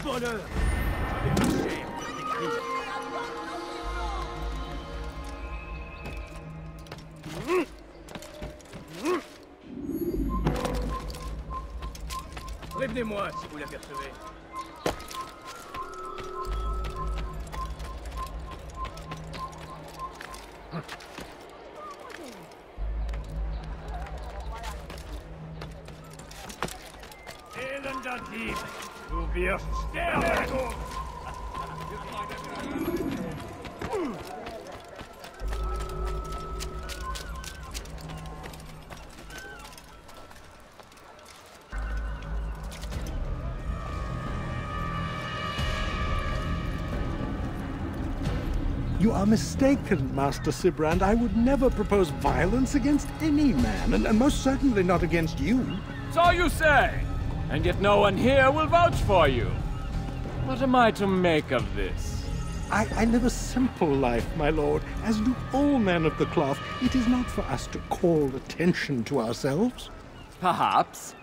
Voleur! Prévenez-moi si vous l'apercevez. Elender Dieb! Du wirst sterben! You are mistaken, Master Sibrand. I would never propose violence against any man, and most certainly not against you. So you say, and yet no one here will vouch for you. What am I to make of this? I live a simple life, my lord, as do all men of the cloth. It is not for us to call attention to ourselves. Perhaps.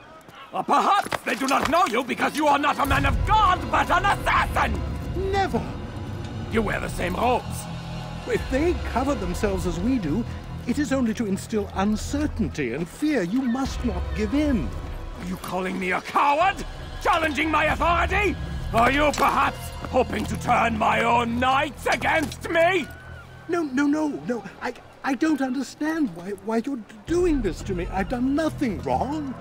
Or perhaps they do not know you because you are not a man of God, but an assassin! Never! You wear the same robes. If they cover themselves as we do, it is only to instill uncertainty and fear. You must not give in. Are you calling me a coward? Challenging my authority? Are you perhaps hoping to turn my own knights against me? No. I don't understand why you're doing this to me. I've done nothing wrong.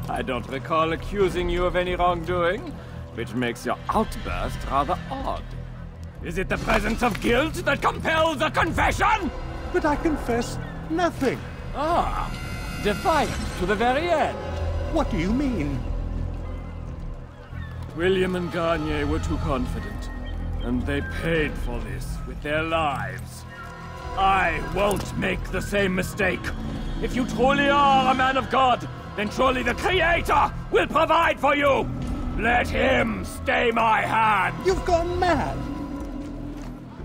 I don't recall accusing you of any wrongdoing, which makes your outburst rather odd. Is it the presence of guilt that compels a confession? But I confess nothing. Ah, defiant to the very end. What do you mean? William and Garnier were too confident, and they paid for this with their lives. I won't make the same mistake. If you truly are a man of God, then surely the Creator will provide for you! Let him stay my hand! You've gone mad!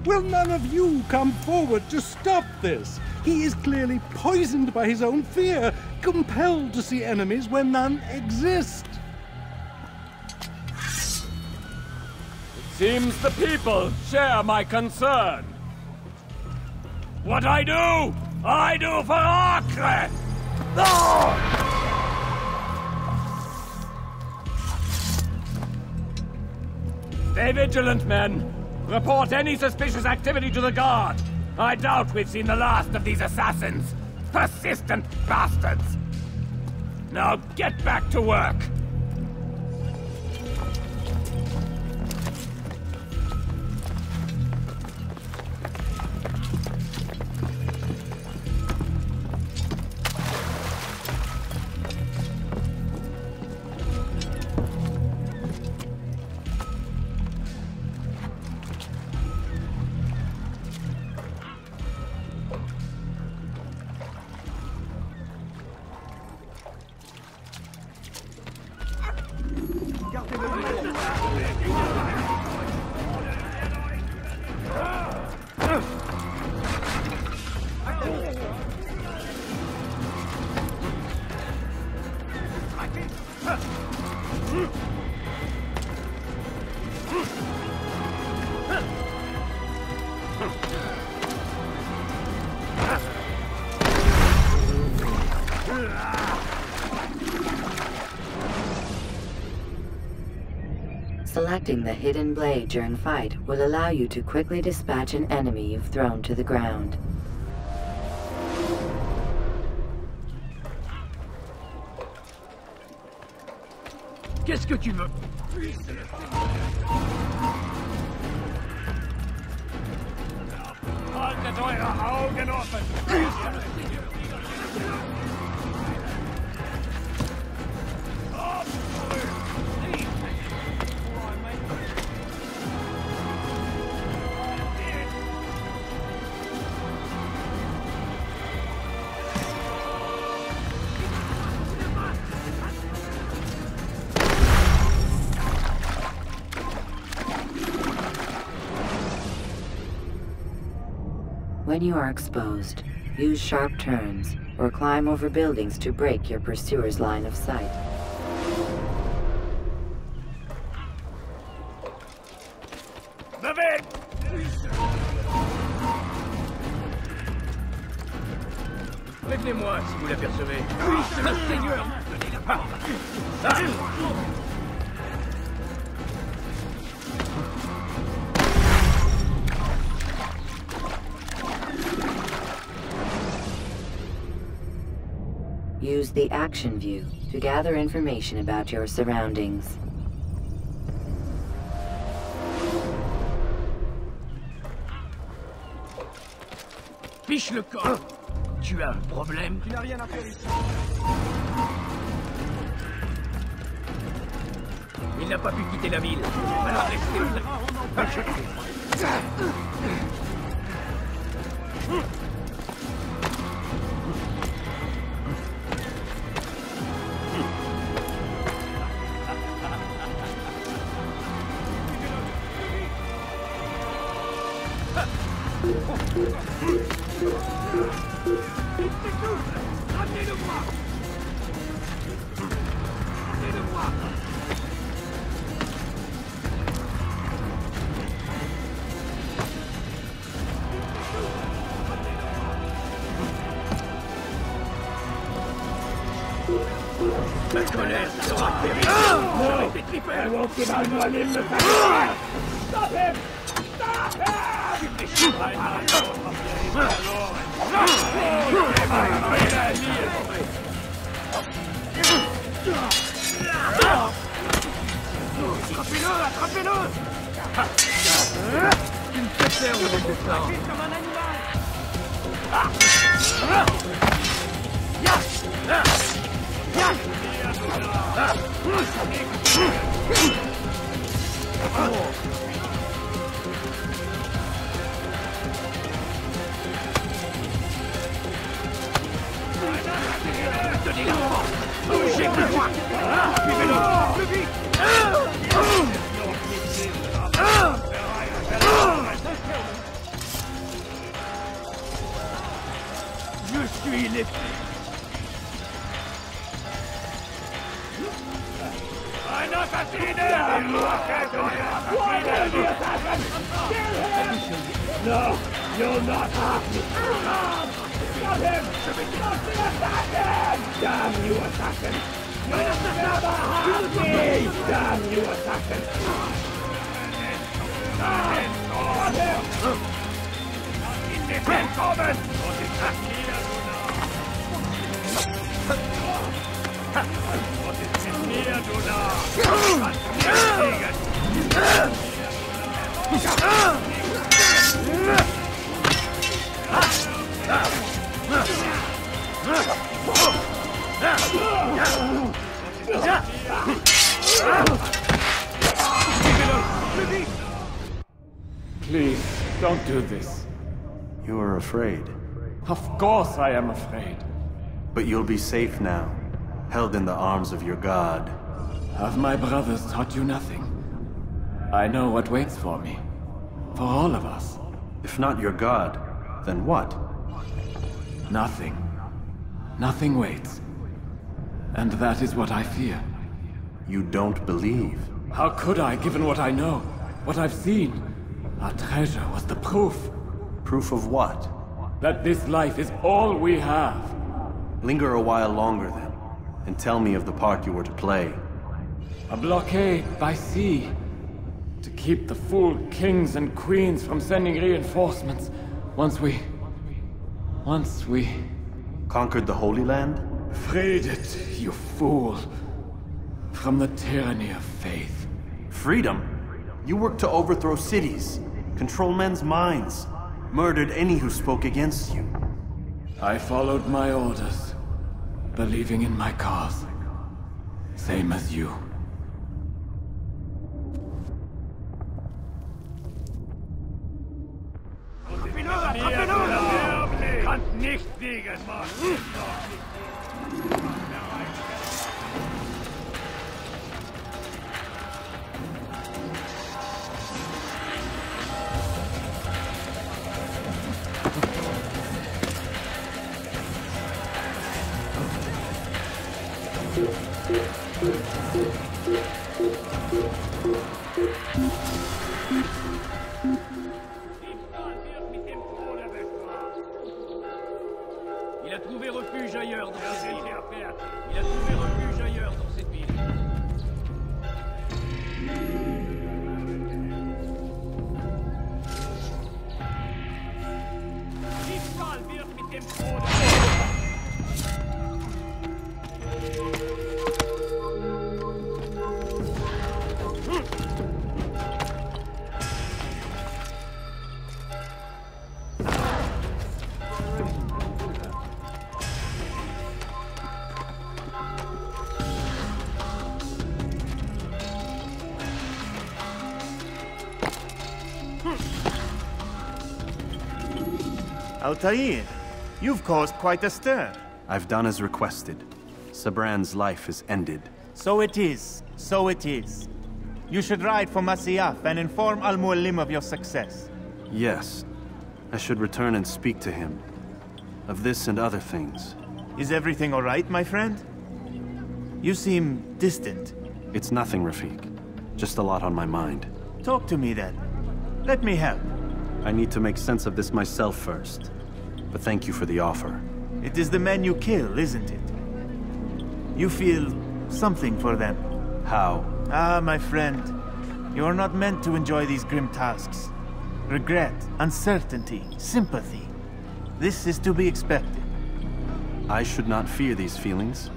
Will none of you come forward to stop this? He is clearly poisoned by his own fear, compelled to see enemies where none exist. It seems the people share my concern. What I do for Acre! Stay vigilant, men. Report any suspicious activity to the guard. I doubt we've seen the last of these assassins. Persistent bastards. Now get back to work. Selecting the hidden blade during fight will allow you to quickly dispatch an enemy you've thrown to the ground. Qu'est-ce que tu veux? Haltet eure Augen offen! When you are exposed, use sharp turns or climb over buildings to break your pursuer's line of sight. Prévenez-moi si vous l'apercevez. Oui, c'est le Seigneur. Use the action view to gather information about your surroundings. Fiche le camp. Tu as un problème? Tu n'as rien à faire ici. Il n'a pas pu quitter la ville. Alors laissez-le. Ramenez-le-moi! Ramenez-le-moi! Ma colère sera terrible! J'aurais été trippé! Stop him! Stop him! Tu t'échapperas! Attrapez-le! Attrapez-le! Tu ne peux faire avec le sang! Comme un animal! Tenez la porte! Bougez plus loin! Suivez-le! Plus vite! Je suis l'épée! Un assassiné! No! You'll not have me! Stop him! Stop the assassin! Damn you, assassin! You'll never have me! Damn you, assassin! Stop him! Willkommen! Was ist mit mir, du Narr? Please, don't do this. You are afraid. Of course I am afraid. But you'll be safe now, held in the arms of your god. Have my brothers taught you nothing? I know what waits for me. For all of us. If not your god, then what? Nothing. Nothing waits. And that is what I fear. You don't believe. How could I, given what I know? What I've seen? Our treasure was the proof. Proof of what? That this life is all we have. Linger a while longer then, and tell me of the part you were to play. A blockade by sea. To keep the fool kings and queens from sending reinforcements. Once we... Conquered the Holy Land? Freed it, you fool. From the tyranny of faith. Freedom? You worked to overthrow cities, control men's minds, murdered any who spoke against you. I followed my orders, believing in my cause. Same as you. Kann nicht gegen machen! Il a trouvé refuge ailleurs dans cette ville. Il a trouvé refuge ailleurs dans cette ville. Diesmal wird mit dem Tode. Altair, you've caused quite a stir. I've done as requested. Sabran's life is ended. So it is. So it is. You should ride for Masyaf and inform Al-Mualim of your success. Yes. I should return and speak to him. Of this and other things. Is everything all right, my friend? You seem distant. It's nothing, Rafik. Just a lot on my mind. Talk to me then. Let me help. I need to make sense of this myself first. But thank you for the offer. It is the men you kill, isn't it? You feel something for them. How? Ah, my friend. You are not meant to enjoy these grim tasks. Regret, uncertainty, sympathy. This is to be expected. I should not fear these feelings.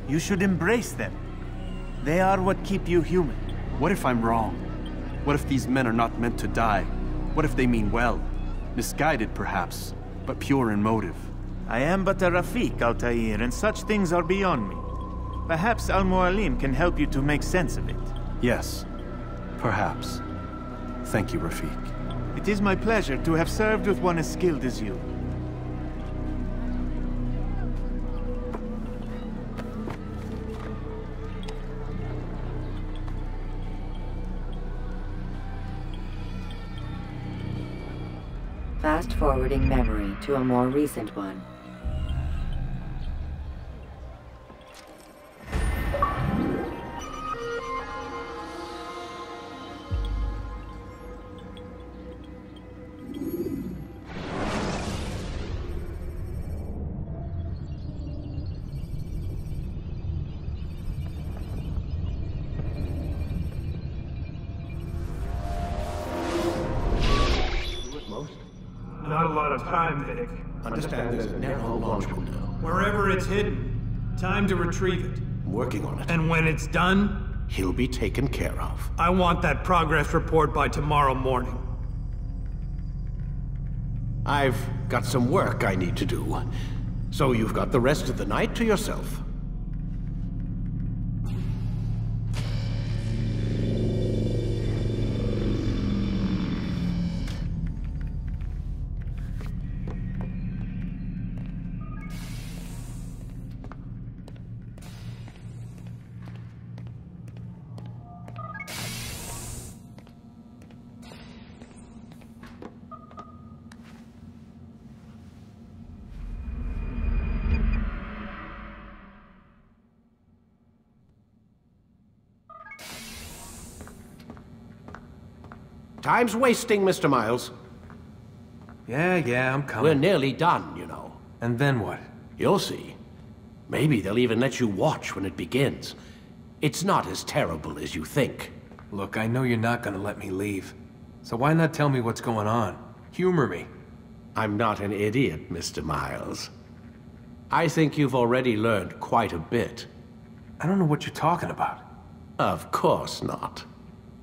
You should embrace them. They are what keep you human. What if I'm wrong? What if these men are not meant to die? What if they mean well? Misguided, perhaps, but pure in motive. I am but a Rafik, Altair, and such things are beyond me. Perhaps Al-Mualim can help you to make sense of it. Yes, perhaps. Thank you, Rafik. It is my pleasure to have served with one as skilled as you. Fast-forwarding memory to a more recent one. Not a lot of time, Vic. Understand there's a narrow launch window. Wherever it's hidden, time to retrieve it. I'm working on it. And when it's done, He'll be taken care of. I want that progress report by tomorrow morning. I've got some work I need to do. So you've got the rest of the night to yourself. Time's wasting, Mr. Miles. Yeah, I'm coming. We're nearly done, you know. And then what? You'll see. Maybe they'll even let you watch when it begins. It's not as terrible as you think. Look, I know you're not gonna let me leave. So why not tell me what's going on? Humor me. I'm not an idiot, Mr. Miles. I think you've already learned quite a bit. I don't know what you're talking about. Of course not.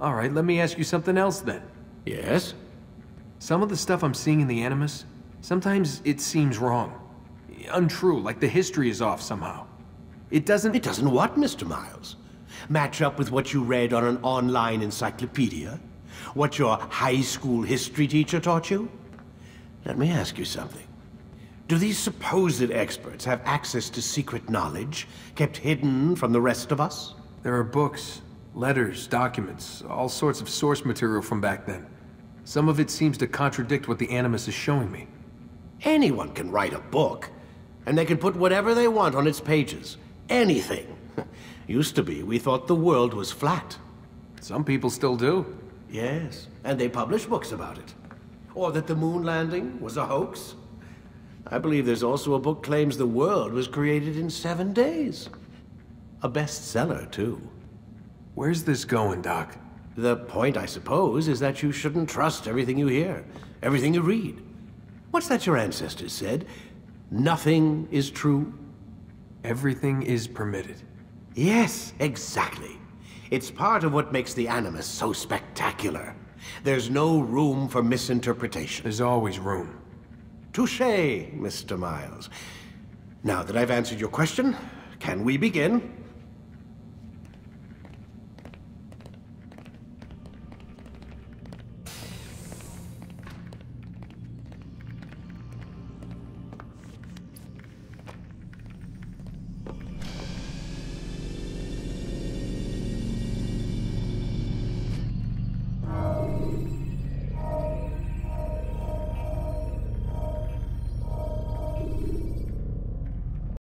All right, let me ask you something else then. Yes? Some of the stuff I'm seeing in the Animus, sometimes it seems wrong. Untrue, like the history is off somehow. It doesn't... It doesn't what, Mr. Miles? Match up with what you read on an online encyclopedia? What your high school history teacher taught you? Let me ask you something. Do these supposed experts have access to secret knowledge kept hidden from the rest of us? There are books, letters, documents, all sorts of source material from back then. Some of it seems to contradict what the Animus is showing me. Anyone can write a book, and they can put whatever they want on its pages. Anything. Used to be, we thought the world was flat. Some people still do. Yes, and they publish books about it. Or that the moon landing was a hoax. I believe there's also a book claims the world was created in 7 days. A bestseller, too. Where's this going, Doc? The point, I suppose, is that you shouldn't trust everything you hear, everything you read. What's that your ancestors said? Nothing is true? Everything is permitted. Yes, exactly. It's part of what makes the Animus so spectacular. There's no room for misinterpretation. There's always room. Touché, Mr. Miles. Now that I've answered your question, can we begin?